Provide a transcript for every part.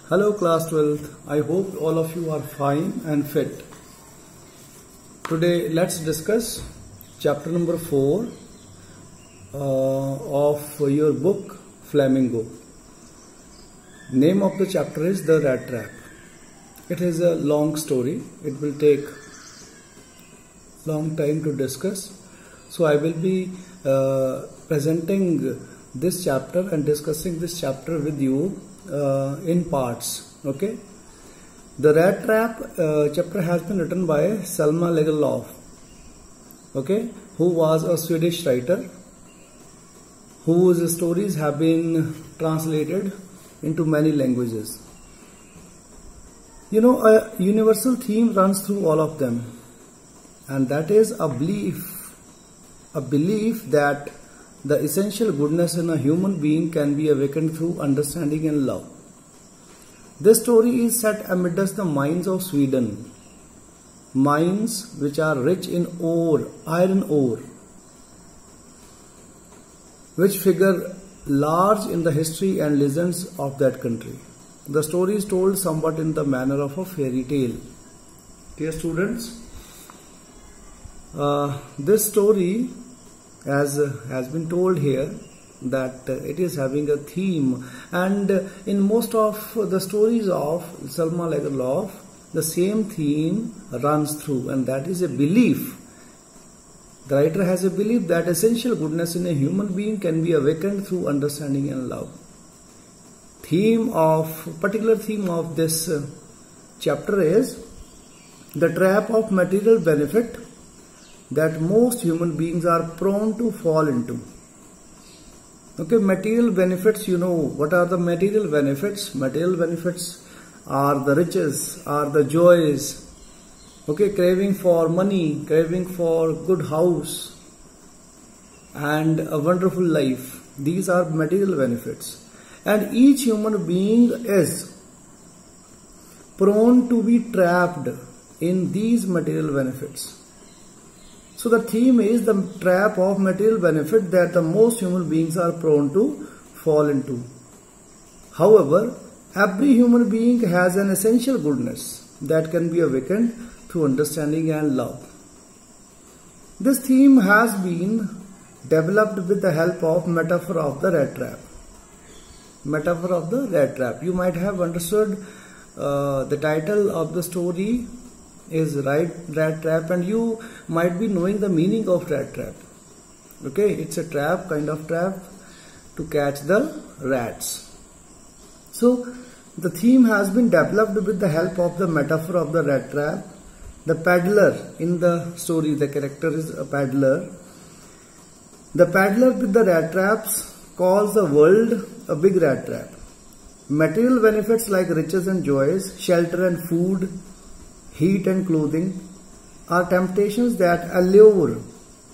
Hello class 12th. I hope all of you are fine and fit. Today let's discuss chapter number 4 of your book Flamingo. Name of the chapter is The Rat Trap. It is a long story. It will take long time to discuss. So I will be presenting this chapter and discussing this chapter with you in parts. Okay. The Rat Trap chapter has been written by Selma Lagerlöf, okay, who was a Swedish writer whose stories have been translated into many languages. You know, a universal theme runs through all of them, and that is a belief that the essential goodness in a human being can be awakened through understanding and love. This story is set amidst the mines of Sweden, mines which are rich in ore, iron ore, which figure large in the history and legends of that country. The story is told somewhat in the manner of a fairy tale. Dear students, this story, as has been told here, that it is having a theme, and in most of the stories of Selma Lagerlöf, the same theme runs through, and that is a belief. The writer has a belief that essential goodness in a human being can be awakened through understanding and love. Particular theme of this chapter is the trap of material benefit that most human beings are prone to fall into. Okay, material benefits, you know, what are the material benefits? Material benefits are the riches, are the joys, okay, craving for money, craving for good house and a wonderful life. These are material benefits. And each human being is prone to be trapped in these material benefits. So the theme is the trap of material benefit that the most human beings are prone to fall into. However, every human being has an essential goodness that can be awakened through understanding and love. This theme has been developed with the help of metaphor of the rat trap. Metaphor of the rat trap. You might have understood the title of the story is rat trap, and you might be knowing the meaning of rat trap. Okay, it's a trap, kind of trap to catch the rats. So the theme has been developed with the help of the metaphor of the rat trap. The paddler in the story, the character is a paddler. The paddler with the rat traps calls the world a big rat trap. Material benefits like riches and joys, shelter and food, heat and clothing are temptations that allure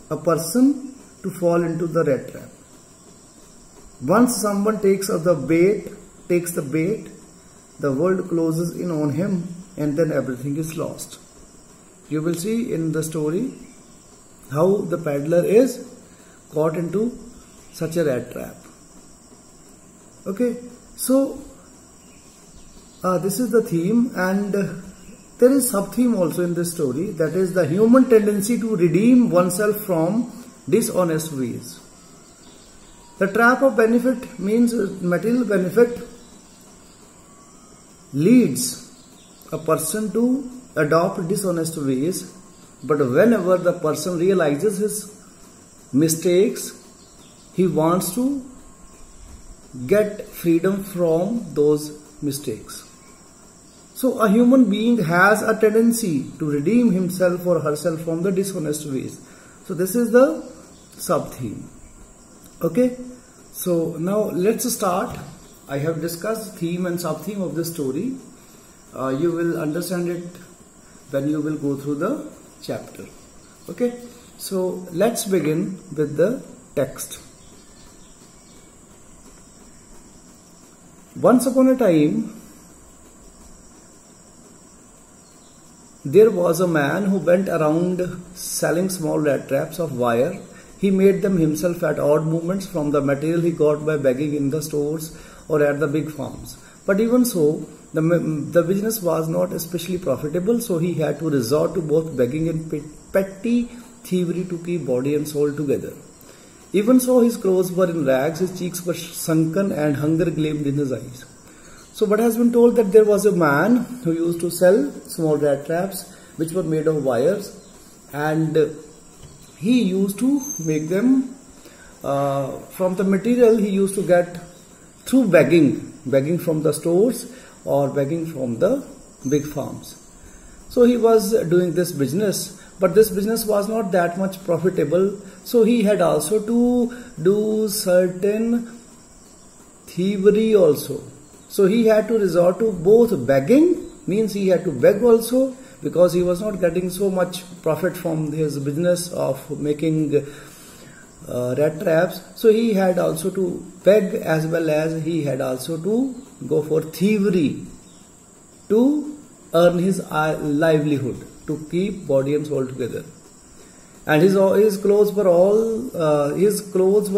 a person to fall into the rat trap. Once someone takes the bait, the world closes in on him, and then everything is lost. You will see in the story how the paddler is caught into such a rat trap. Okay, so this is the theme, and there is sub-theme also in this story, that is the human tendency to redeem oneself from dishonest ways. The trap of benefit means material benefit leads a person to adopt dishonest ways, but whenever the person realizes his mistakes, he wants to get freedom from those mistakes. So a human being has a tendency to redeem himself or herself from the dishonest ways. So this is the sub-theme. Okay, so now let's start. I have discussed theme and sub-theme of the story. You will understand it when you will go through the chapter. Okay, so let's begin with the text. Once upon a time, there was a man who went around selling small rat traps of wire. He made them himself at odd moments from the material he got by begging in the stores or at the big farms. But even so, the business was not especially profitable, so he had to resort to both begging and petty thievery to keep body and soul together. Even so, his clothes were in rags, his cheeks were sunken, and hunger gleamed in his eyes. So what has been told, that there was a man who used to sell small rat traps which were made of wires, and he used to make them from the material he used to get through begging from the stores or begging from the big farms. So he was doing this business, but this business was not that much profitable, so he had also to do certain thievery also. So he had to resort to both begging, means he had to beg also, because he was not getting so much profit from his business of making rat traps. So he had also to beg, as well as he had also to go for thievery to earn his livelihood, to keep body and soul together. And his clothes were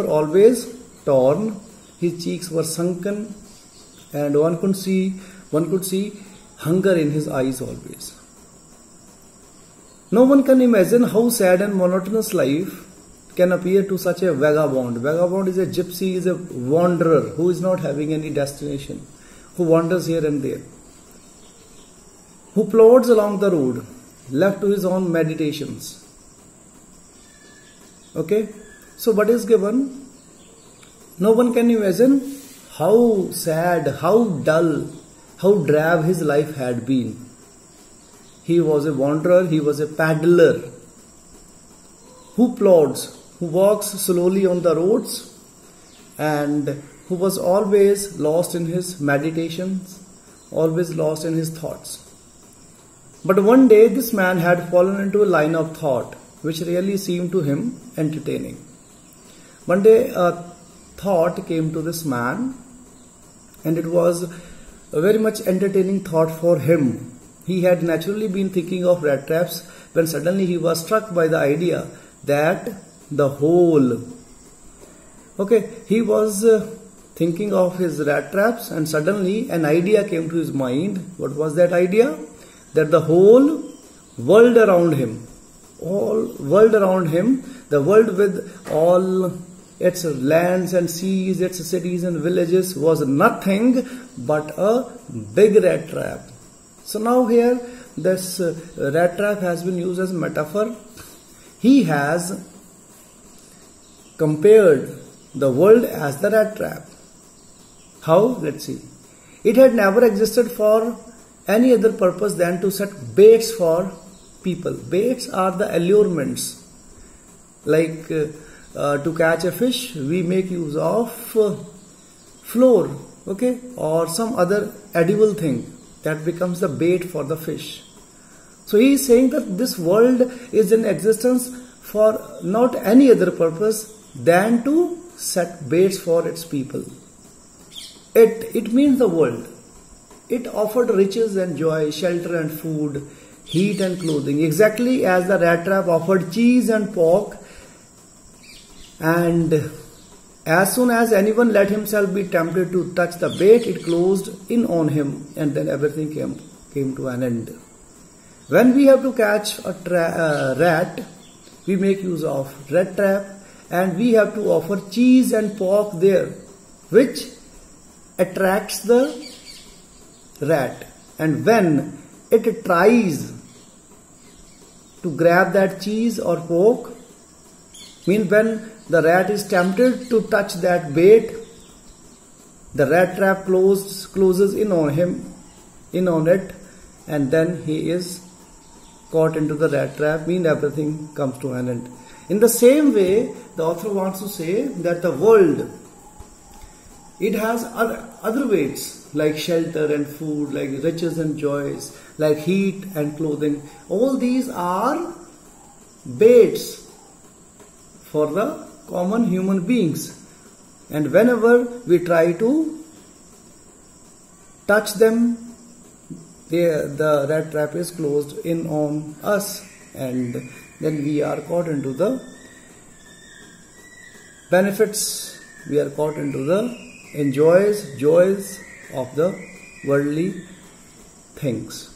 always torn, his cheeks were sunken, and one could see hunger in his eyes always. No one can imagine how sad and monotonous life can appear to such a vagabond. Vagabond is a gypsy, is a wanderer who is not having any destination, who wanders here and there, who plods along the road, left to his own meditations. Okay, so what is given? No one can imagine how sad, how dull, how drab his life had been. He was a wanderer, he was a paddler who plods, who walks slowly on the roads, and who was always lost in his meditations, always lost in his thoughts. But one day this man had fallen into a line of thought which really seemed to him entertaining. One day a thought came to this man, and it was a very much entertaining thought for him. He had naturally been thinking of rat traps, when suddenly he was struck by the idea that the whole, he was thinking of his rat traps, and suddenly an idea came to his mind. What was that idea? That the whole world around him, the world with all its lands and seas, its cities and villages, was nothing but a big rat trap. So now here this rat trap has been used as metaphor. He has compared the world as the rat trap. How? Let's see. It had never existed for any other purpose than to set baits for people. Baits are the allurements. Like to catch a fish, we make use of flour, or some other edible thing that becomes the bait for the fish. So he is saying that this world is in existence for not any other purpose than to set baits for its people. It means the world. It offered riches and joy, shelter and food, heat and clothing, exactly as the rat trap offered cheese and pork. And as soon as anyone let himself be tempted to touch the bait, it closed in on him, and then everything came to an end. When we have to catch a rat, we make use of rat trap, and we have to offer cheese and pork there, which attracts the rat. And when it tries to grab that cheese or pork, means when the rat is tempted to touch that bait, the rat trap closes in on it, and then he is caught into the rat trap, means everything comes to an end. In the same way, the author wants to say that the world, it has other weights like shelter and food, like riches and joys, like heat and clothing. All these are baits for the common human beings, and whenever we try to touch them, the rat trap is closed in on us, and then we are caught into the benefits, we are caught into the joys of the worldly things.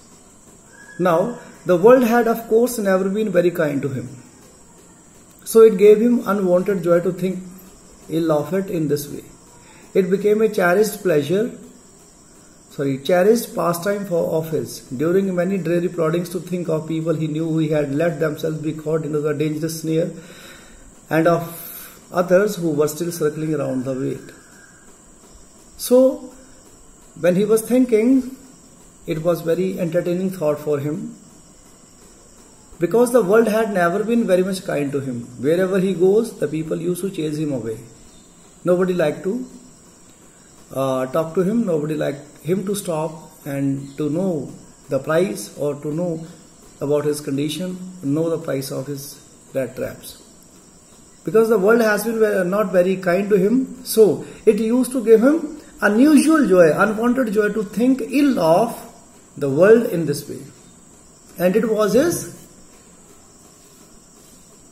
Now, the world had of course never been very kind to him. So it gave him unwanted joy to think ill of it in this way. It became a cherished pastime of his. During many dreary ploddings to think of people he knew who had let themselves be caught into the dangerous snare, and of others who were still circling around the weight. So, when he was thinking, it was very entertaining thought for him, because the world had never been very much kind to him. Wherever he goes, the people used to chase him away. Nobody liked to talk to him. Nobody liked him to stop and to know the price, or to know about his condition, know the price of his rat traps. Because the world has been not very kind to him, so it used to give him unusual joy, unwanted joy to think ill of the world in this way. And it was his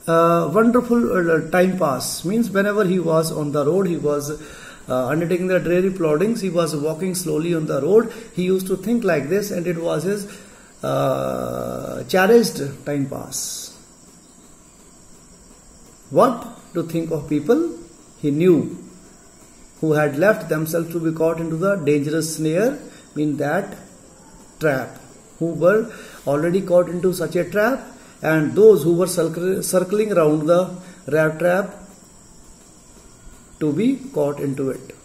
wonderful time pass. Means whenever he was on the road, he was undertaking the dreary ploddings, he was walking slowly on the road, he used to think like this, and it was his cherished time pass. What? To think of people he knew who had left themselves to be caught into the dangerous snare, mean that trap, who were already caught into such a trap, and those who were circling around the rat trap to be caught into it.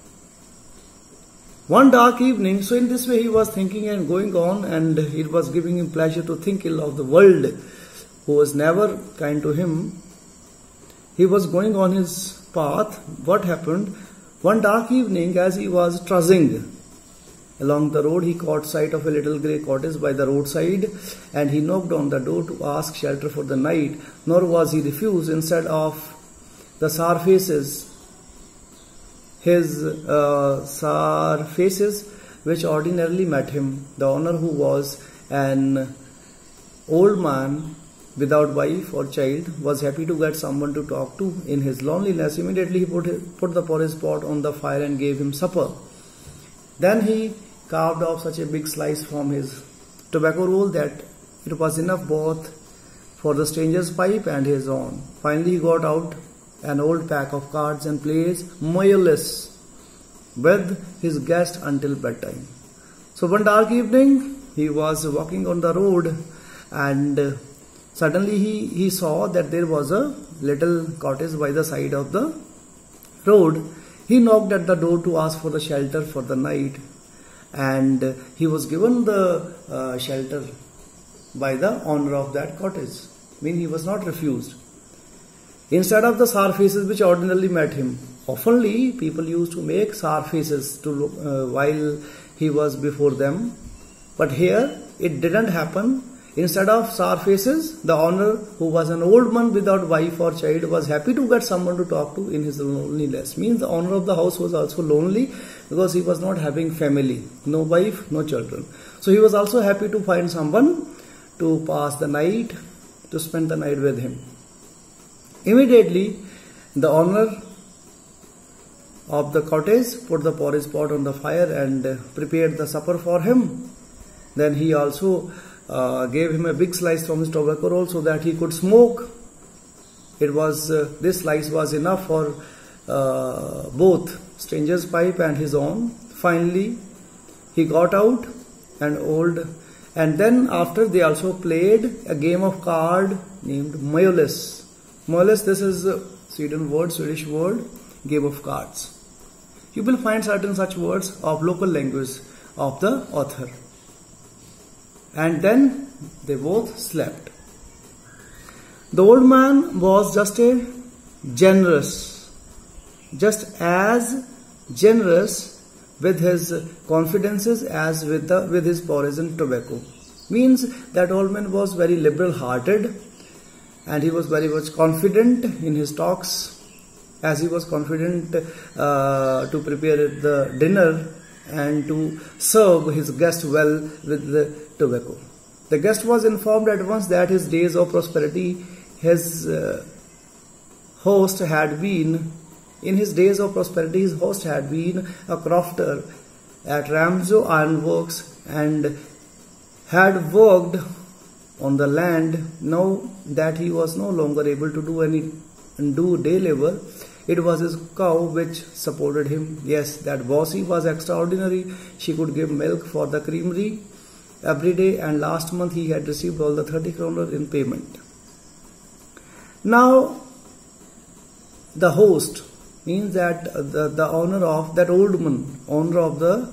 One dark evening, so in this way he was thinking and going on, and it was giving him pleasure to think ill of the world who was never kind to him. He was going on his path. What happened? One dark evening, as he was trudging along the road, he caught sight of a little grey cottage by the roadside, and he knocked on the door to ask shelter for the night. Nor was he refused. Instead of the sour faces, which ordinarily met him, the owner, who was an old man without wife or child, was happy to get someone to talk to in his loneliness. Immediately he put the porridge pot on the fire and gave him supper. Then he carved off such a big slice from his tobacco roll that it was enough both for the stranger's pipe and his own. Finally he got out an old pack of cards and played moyoless with his guest until bedtime. So one dark evening he was walking on the road, and suddenly he saw that there was a little cottage by the side of the road. He knocked at the door to ask for the shelter for the night, and he was given the shelter by the owner of that cottage. He was not refused. Instead of the sour faces which ordinarily met him, oftenly people used to make sour faces while he was before them, but here it didn't happen. Instead of sour faces, the owner, who was an old man without wife or child, was happy to get someone to talk to in his loneliness. Means the owner of the house was also lonely because he was not having family, no wife, no children. So he was also happy to find someone to pass the night, to spend the night with him. Immediately, the owner of the cottage put the porridge pot on the fire and prepared the supper for him. Then he also gave him a big slice from his tobacco roll so that he could smoke. It was this slice was enough for both stranger's pipe and his own. Finally, he got out and then after they also played a game of card named moyoless. Moyoless, this is a Swedish word, game of cards. You will find certain such words of local language of the author. And then they both slept. The old man was just as generous with his confidences as with his porridge and tobacco. Means that old man was very liberal hearted, and he was very much confident in his talks, as he was confident to prepare the dinner and to serve his guest well with the tobacco. The guest was informed at once that his days of prosperity, his host had been a crofter at Ramsau Ironworks and had worked on the land. Now that he was no longer able to do day labor, it was his cow which supported him. Yes, that Bossy was extraordinary. She could give milk for the creamery every day, and last month he had received all the 30 kroner in payment. Now the host means that the owner of that old man, owner of the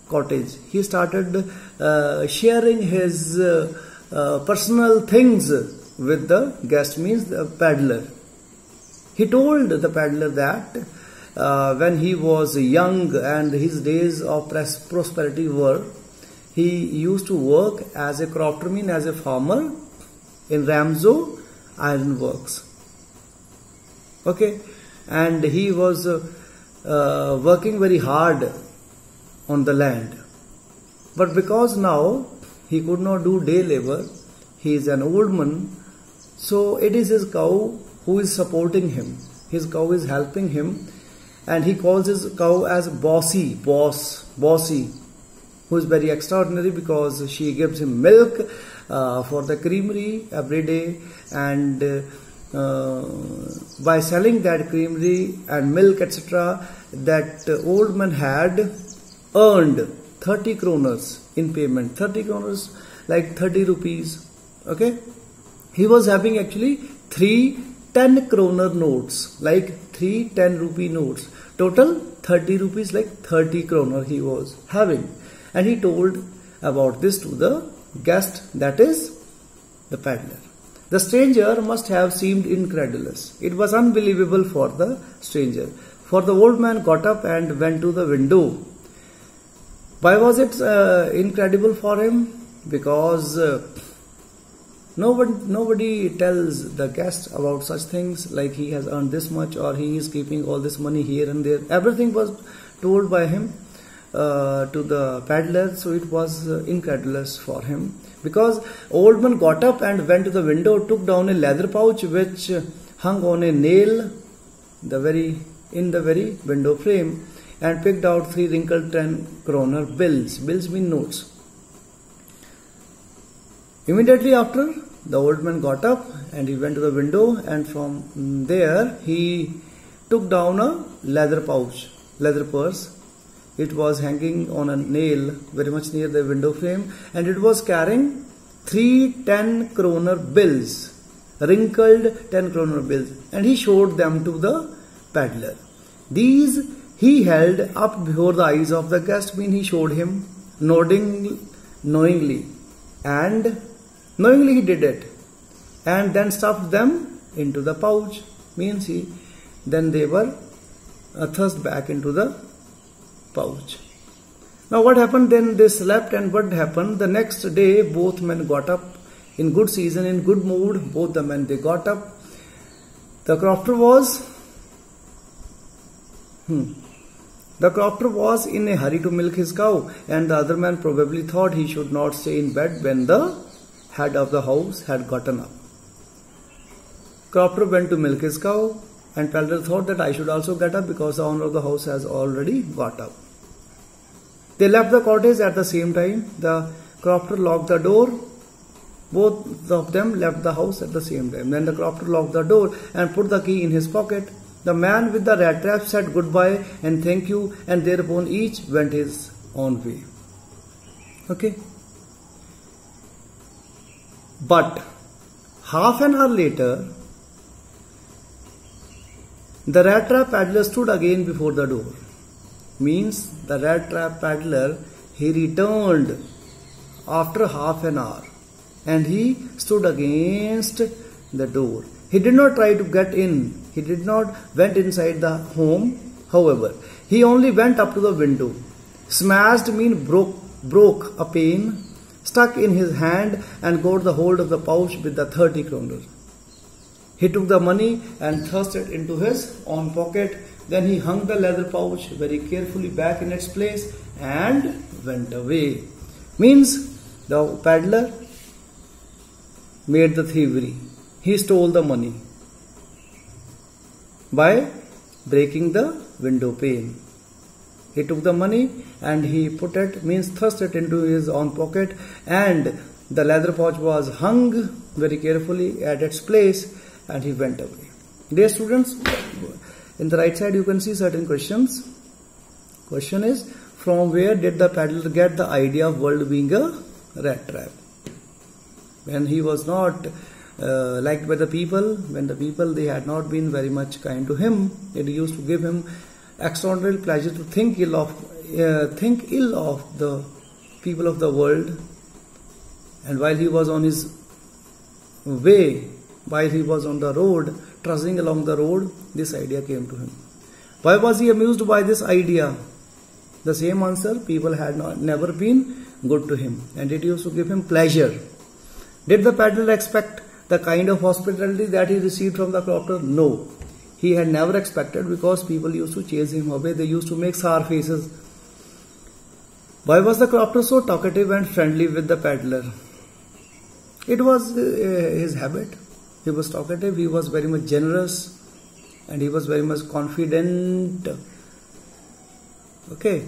cottage, he started sharing his personal things with the guest, means the peddler. He told the peddler that when he was young and his days of prosperity were, he used to work as a croftsman, as a farmer in Ramsau Ironworks. Okay, and he was working very hard on the land. But because now he could not do day labor, he is an old man, so it is his cow who is supporting him. His cow is helping him, and he calls his cow as Bossy, who is very extraordinary because she gives him milk for the creamery every day, and by selling that creamery and milk etc., that old man had earned 30 kroners in payment. 30 kroners, like 30 rupees. Okay, he was having actually 3 10 kroner notes, like 3 10 rupee notes. Total 30 rupees, like 30 kroner he was having. And he told about this to the guest, that is the peddler. The stranger must have seemed incredulous. It was unbelievable for the stranger. For the old man got up and went to the window. Why was it incredible for him? Because nobody tells the guest about such things, like he has earned this much or he is keeping all this money here and there. Everything was told by him to the peddler, so it was incredulous for him. Because old man got up and went to the window, took down a leather pouch which hung on a nail in the very window frame, and picked out 3 wrinkled 10 kroner bills. Bills mean notes. Immediately after, the old man got up and he went to the window, and from there he took down a leather purse. It was hanging on a nail very much near the window frame, and it was carrying 3 10 kroner bills, wrinkled 10 kroner bills, and he showed them to the peddler. These he held up before the eyes of the guest, mean he showed him, nodding knowingly, and knowingly he did it, and then stuffed them into the pouch, means then they were thrust back into the pouch. Now what happened then? They slept, and what happened? The next day both men got up in good season, in good mood. Both the men, they got up. The crofter was in a hurry to milk his cow, and the other man probably thought he should not stay in bed when the head of the house had gotten up. Crofter went to milk his cow, and peddler thought that I should also get up because the owner of the house has already got up. They left the cottage at the same time. The crofter locked the door. Both of them left the house at the same time. Then the crofter locked the door and put the key in his pocket. The man with the rat trap said goodbye and thank you, and thereupon each went his own way. Okay. But half an hour later, the rat trap peddler stood again before the door. Means the rat trap peddler, he returned after half an hour, and he stood against the door. He did not try to get in. He did not went inside the home. However, he only went up to the window. Smashed mean broke a pane, stuck in his hand, and got the hold of the pouch with the 30 kroner. He took the money and thrust it into his own pocket. Then he hung the leather pouch very carefully back in its place and went away. Means the peddler made the thievery. He stole the money by breaking the window pane. He took the money and he put it, means thrust it into his own pocket, and the leather pouch was hung very carefully at its place, and he went away. Dear students, in the right side you can see certain questions. Question is, from where did the peddler get the idea of world being a rat trap? When he was not liked by the people, when the people, they had not been very much kind to him, it used to give him extraordinary pleasure to think ill of the people of the world. And while he was on his way, while he was on the road, trudging along the road, this idea came to him. Why was he amused by this idea? The same answer, people had never been good to him, and it used to give him pleasure. Did the peddler expect the kind of hospitality that he received from the crofter? No. He had never expected, because people used to chase him away. They used to make sour faces. Why was the crofter so talkative and friendly with the peddler? It was his habit. He was talkative, he was very much generous, and he was very much confident. Okay.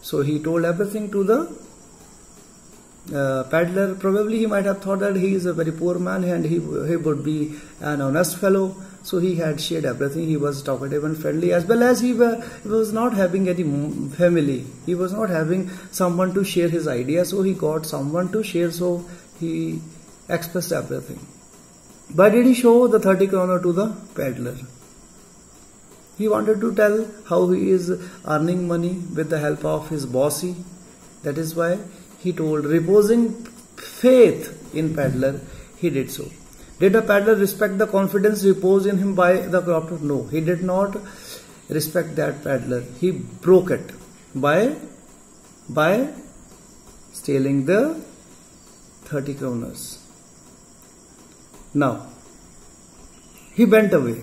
So he told everything to the peddler. Probably he might have thought that he is a very poor man and he would be an honest fellow. So he had shared everything. He was talkative and friendly, as well as he was not having any family. He was not having someone to share his ideas. So he got someone to share. So he expressed everything. Why did he show the 30 kroner to the peddler? He wanted to tell how he is earning money with the help of his bossy. That is why he told, reposing faith in peddler, he did so. Did the peddler respect the confidence reposed in him by the crofter? No, he did not respect that peddler. He broke it by stealing the 30 kroners. Now, he went away.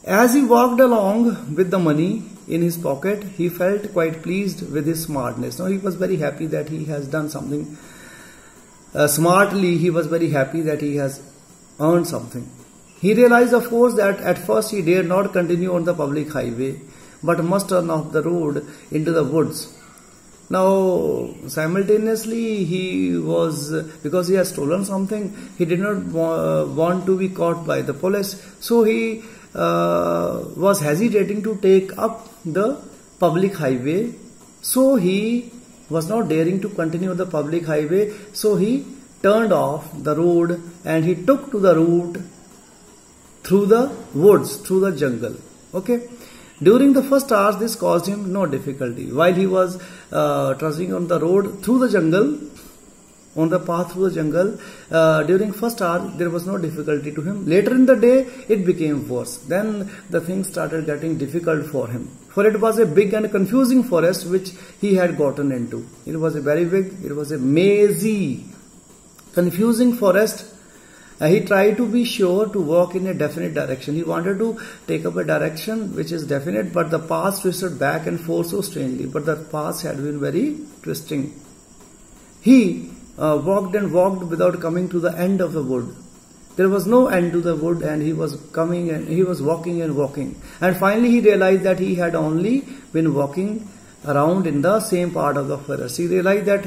As he walked along with the money in his pocket, he felt quite pleased with his smartness. Now, he was very happy that he has done something smartly. He was very happy that he has earned something. He realized, of course, that at first he dared not continue on the public highway, but must turn off the road into the woods. Now, simultaneously, because he has stolen something, he did not want to be caught by the police. So he was hesitating to take up the public highway. So he was not daring to continue the public highway. So he turned off the road and he took to the route through the woods, through the jungle. Okay. During the first hours, this caused him no difficulty. While he was trudging on the road through the jungle, on the path through the jungle, during first hour, there was no difficulty to him. Later in the day, it became worse. Then the things started getting difficult for him. For it was a big and confusing forest which he had gotten into. It was a very big, it was a mazy, confusing forest. He tried to be sure to walk in a definite direction. He wanted to take up a direction which is definite, but the path twisted back and forth so strangely. But the path had been very twisting. He walked and walked without coming to the end of the wood. There was no end to the wood, and he was coming and he was walking and walking. And finally he realized that he had only been walking around in the same part of the forest. He realized that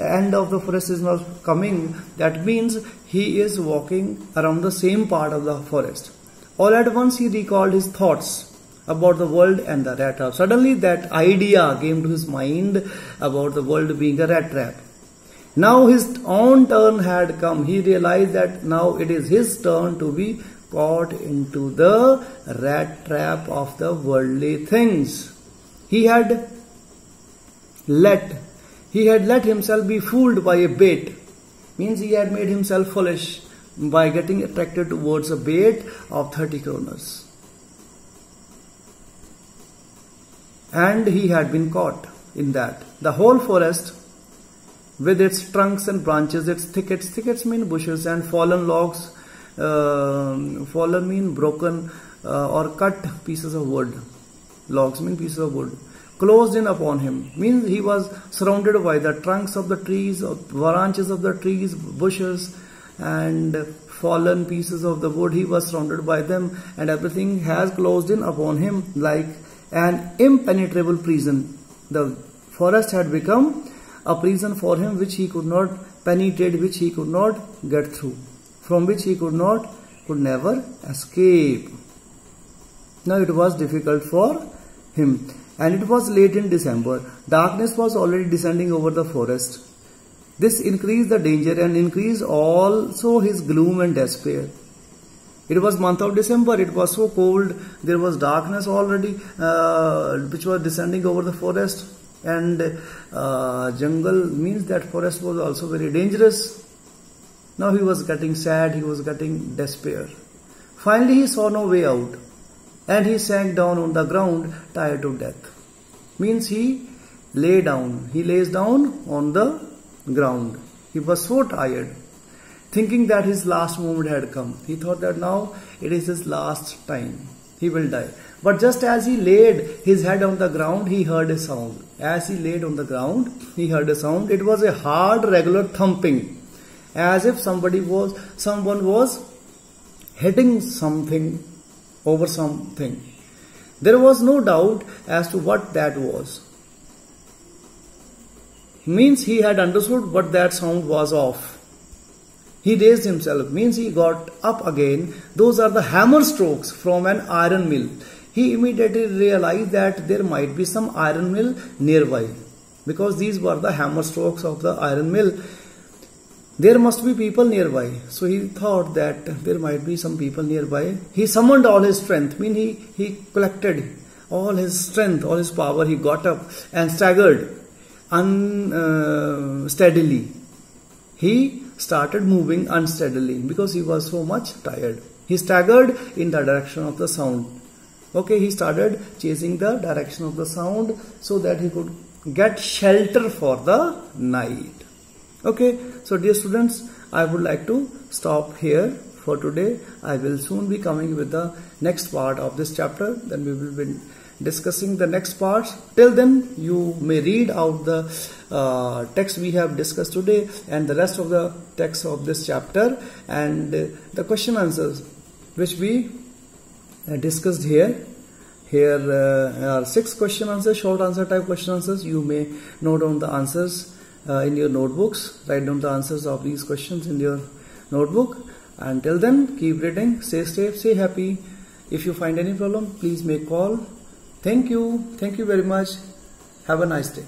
end of the forest is not coming. That means he is walking around the same part of the forest. All at once he recalled his thoughts about the world and the rat trap. Suddenly that idea came to his mind about the world being a rat trap. Now his own turn had come. He realized that now it is his turn to be caught into the rat trap of the worldly things. He had let himself be fooled by a bait. Means he had made himself foolish by getting attracted towards a bait of 30 kroners. And he had been caught in that. The whole forest, with its trunks and branches, its thickets mean bushes, and fallen logs, fallen mean broken or cut pieces of wood. Logs mean pieces of wood. Closed in upon him, means he was surrounded by the trunks of the trees, branches of the trees, bushes, and fallen pieces of the wood. He was surrounded by them, and everything has closed in upon him like an impenetrable prison. The forest had become a prison for him which he could not penetrate, which he could not get through, from which he could never escape. Now it was difficult for him, and it was late in December. Darkness was already descending over the forest. This increased the danger and increased also his gloom and despair. It was month of December, it was so cold, there was darkness already which was descending over the forest, and jungle means that forest was also very dangerous. Now he was getting sad, he was getting despair. Finally he saw no way out, and he sank down on the ground tired to death. Means he lays down on the ground. He was so tired, thinking that his last moment had come. He thought that now it is his last time, he will die. But just as he laid his head on the ground, he heard a sound. As he laid on the ground, he heard a sound. It was a hard, regular thumping, as if someone was hitting something over something. There was no doubt as to what that was. Means he had understood what that sound was of. He raised himself, means he got up again. Those are the hammer strokes from an iron mill. He immediately realized that there might be some iron mill nearby, because these were the hammer strokes of the iron mill. There must be people nearby. So he thought that there might be some people nearby. He summoned all his strength, he collected all his strength, all his power. He got up and staggered unsteadily. He started moving unsteadily because he was so much tired. He staggered in the direction of the sound. Okay, he started chasing the direction of the sound so that he could get shelter for the night. Okay, so dear students, I would like to stop here for today. I will soon be coming with the next part of this chapter. Then we will be discussing the next parts. Till then, you may read out the text we have discussed today and the rest of the text of this chapter, and the question answers which we discussed here. Here are 6 question answers, short answer type question answers. You may note down the answers in your notebooks. Write down the answers of these questions in your notebook. Until then, keep reading, stay safe, stay happy. If you find any problem, please make call. Thank you very much. Have a nice day.